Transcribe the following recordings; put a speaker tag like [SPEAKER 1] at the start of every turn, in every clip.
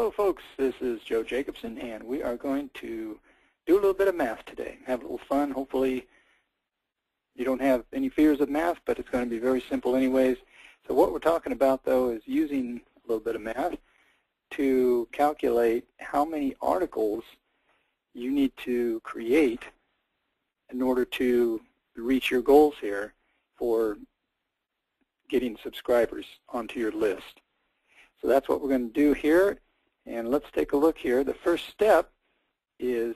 [SPEAKER 1] Hello folks, this is Joe Jacobson and we are going to do a little bit of math today. Have a little fun. Hopefully you don't have any fears of math, but it's going to be very simple anyways. So what we're talking about though is using a little bit of math to calculate how many articles you need to create in order to reach your goals here for getting subscribers onto your list. So that's what we're going to do here. And let's take a look here. The first step is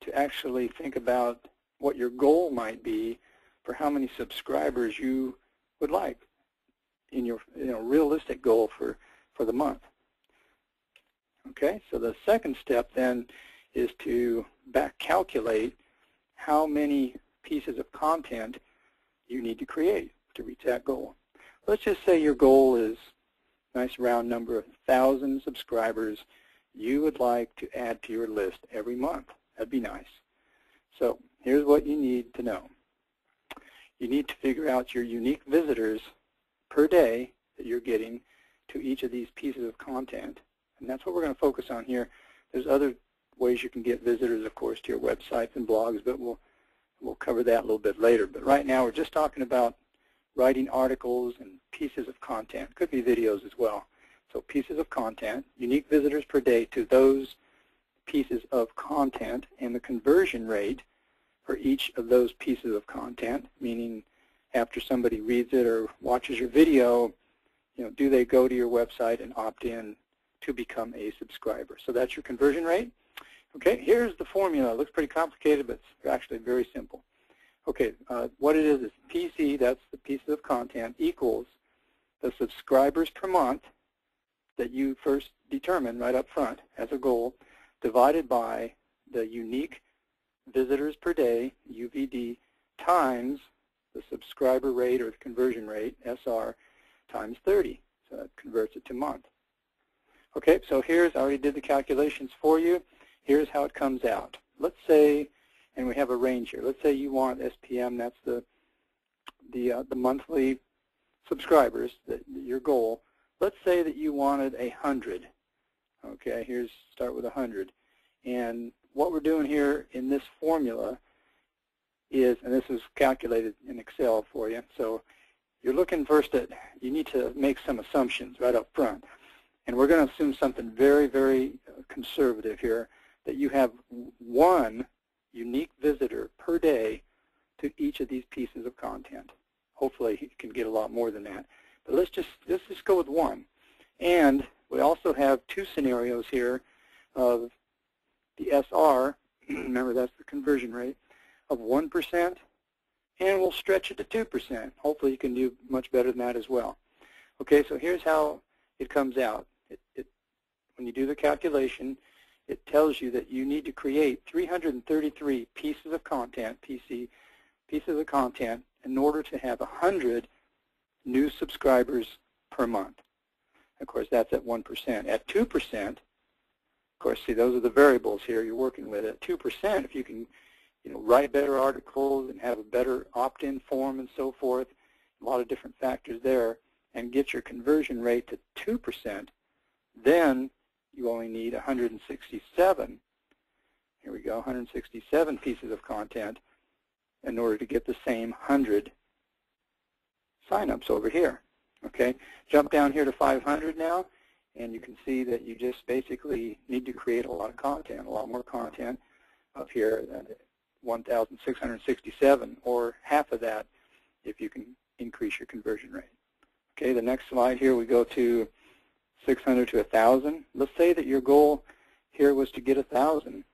[SPEAKER 1] to actually think about what your goal might be for how many subscribers you would like in your realistic goal for the month. Okay, so the second step then is to back calculate how many pieces of content you need to create to reach that goal. Let's just say your goal is nice round number of 1,000 subscribers you would like to add to your list every month. That'd be nice. So here's what you need to know. You need to figure out your unique visitors per day that you're getting to each of these pieces of content. And that's what we're going to focus on here. There's other ways you can get visitors, of course, to your websites and blogs, but we'll cover that a little bit later. But right now we're just talking about writing articles and pieces of content. Could be videos as well. So pieces of content, unique visitors per day to those pieces of content, and the conversion rate for each of those pieces of content, meaning after somebody reads it or watches your video, do they go to your website and opt in to become a subscriber? So that's your conversion rate. Okay, here's the formula. It looks pretty complicated, but it's actually very simple. Okay, what it is PC, that's the pieces of content, equals the subscribers per month that you first determine right up front as a goal, divided by the unique visitors per day, UVD, times the subscriber rate or the conversion rate, SR, times 30. So that converts it to month. Okay, so I already did the calculations for you. Here's how it comes out. Let's say, and we have a range here. Let's say you want SPM, that's the monthly subscribers, your goal. Let's say that you wanted 100. Okay, start with 100. And what we're doing here in this formula is, and this is calculated in Excel for you, so you're looking first at, you need to make some assumptions right up front. And we're going to assume something very, very conservative here, that you have one unique visitor per day to each of these pieces of content. Hopefully you can get a lot more than that. But let's just go with one. And we also have two scenarios here of the SR, remember that's the conversion rate, of 1%, and we'll stretch it to 2%. Hopefully you can do much better than that as well. Okay, so here's how it comes out. When you do the calculation, it tells you that you need to create 333 pieces of content, pieces of content, in order to have 100 new subscribers per month. Of course, that's at 1%. At 2%, of course, see, those are the variables here you're working with. At 2%, if you can write better articles and have a better opt-in form and so forth, a lot of different factors there, and get your conversion rate to 2%, then you only need 167, here we go, 167 pieces of content in order to get the same 100 signups over here. Okay, jump down here to 500 now, and you can see that you just basically need to create a lot of content, a lot more content up here at 1,667, or half of that if you can increase your conversion rate. Okay, the next slide here we go to 600 to 1,000. Let's say that your goal here was to get 1,000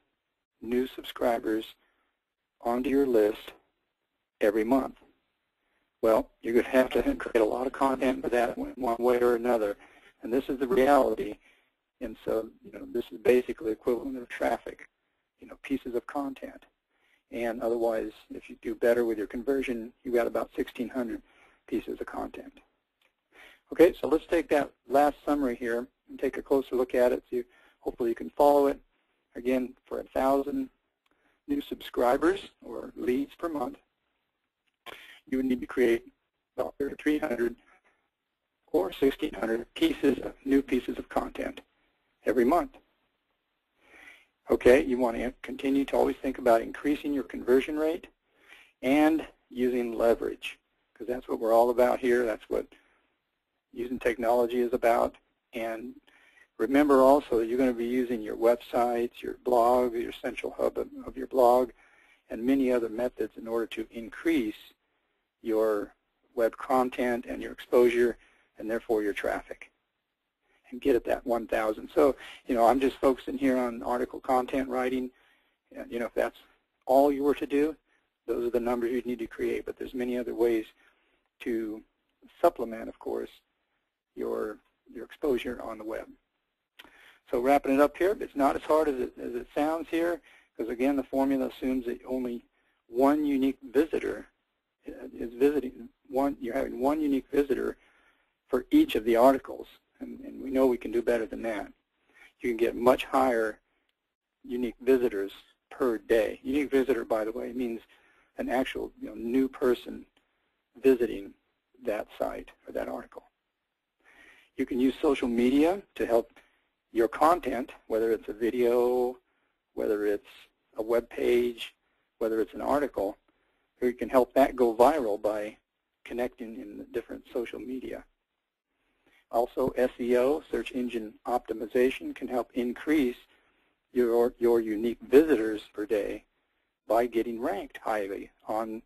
[SPEAKER 1] new subscribers onto your list every month. Well, you're going to have to create a lot of content for that one way or another, and this is the reality. And so, this is basically equivalent of traffic, pieces of content. And otherwise, if you do better with your conversion, you've got about 1,600 pieces of content. Okay, so let's take that last summary here and take a closer look at it. So hopefully you can follow it. Again, for 1,000 new subscribers or leads per month, you would need to create about 300 or 1,600 new pieces of content every month. Okay, you want to continue to always think about increasing your conversion rate and using leverage, because that's what we're all about here. That's what using technology is about. And remember also that you're going to be using your websites, your blog, your central hub of your blog, and many other methods in order to increase your web content and your exposure and therefore your traffic and get at that 1,000. So, I'm just focusing here on article content writing. If that's all you were to do, those are the numbers you'd need to create. But there's many other ways to supplement, of course, your exposure on the web. So wrapping it up here, it's not as hard as it sounds here, because again, the formula assumes that only one unique visitor is visiting. You're having one unique visitor for each of the articles, and we know we can do better than that. You can get much higher unique visitors per day. Unique visitor, by the way, means an actual new person visiting that site or that article. You can use social media to help your content, whether it's a video, whether it's a web page, whether it's an article, or you can help that go viral by connecting in the different social media. Also, SEO, search engine optimization, can help increase your unique visitors per day by getting ranked highly on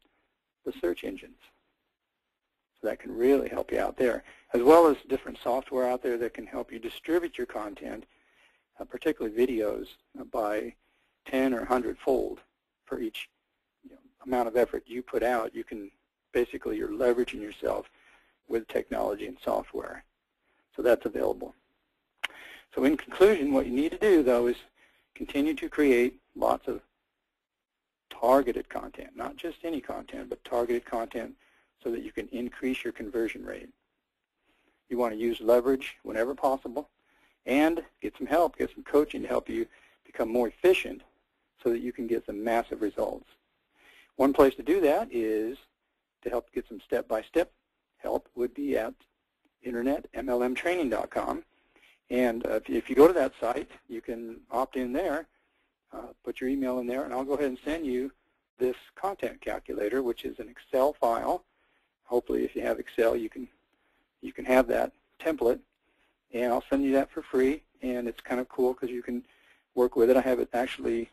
[SPEAKER 1] the search engines. So that can really help you out there, as well as different software out there that can help you distribute your content, particularly videos, by 10 or 100-fold for each amount of effort you put out. You can basically, you're leveraging yourself with technology and software. So that's available. So in conclusion, what you need to do, though, is continue to create lots of targeted content, not just any content, but targeted content so that you can increase your conversion rate. You want to use leverage whenever possible and get some help, get some coaching to help you become more efficient so that you can get some massive results. One place to do that is to help get some step-by-step help would be at internet.mlmtraining.com. And if you go to that site, you can opt in there, put your email in there, and I'll go ahead and send you this content calculator, which is an Excel file. Hopefully, if you have Excel, you can have that template, and I'll send you that for free. And it's kind of cool because you can work with it. I have it actually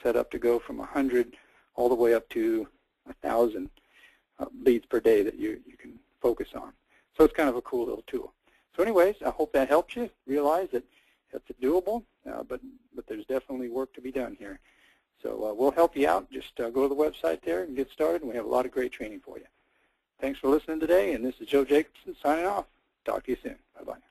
[SPEAKER 1] set up to go from 100 all the way up to 1,000 leads per day that you can focus on. So it's kind of a cool little tool. So anyways, I hope that helps you realize that it's doable, but there's definitely work to be done here. So we'll help you out. Just go to the website there and get started, and we have a lot of great training for you. Thanks for listening today, and this is Joe Jacobson signing off. Talk to you soon. Bye-bye.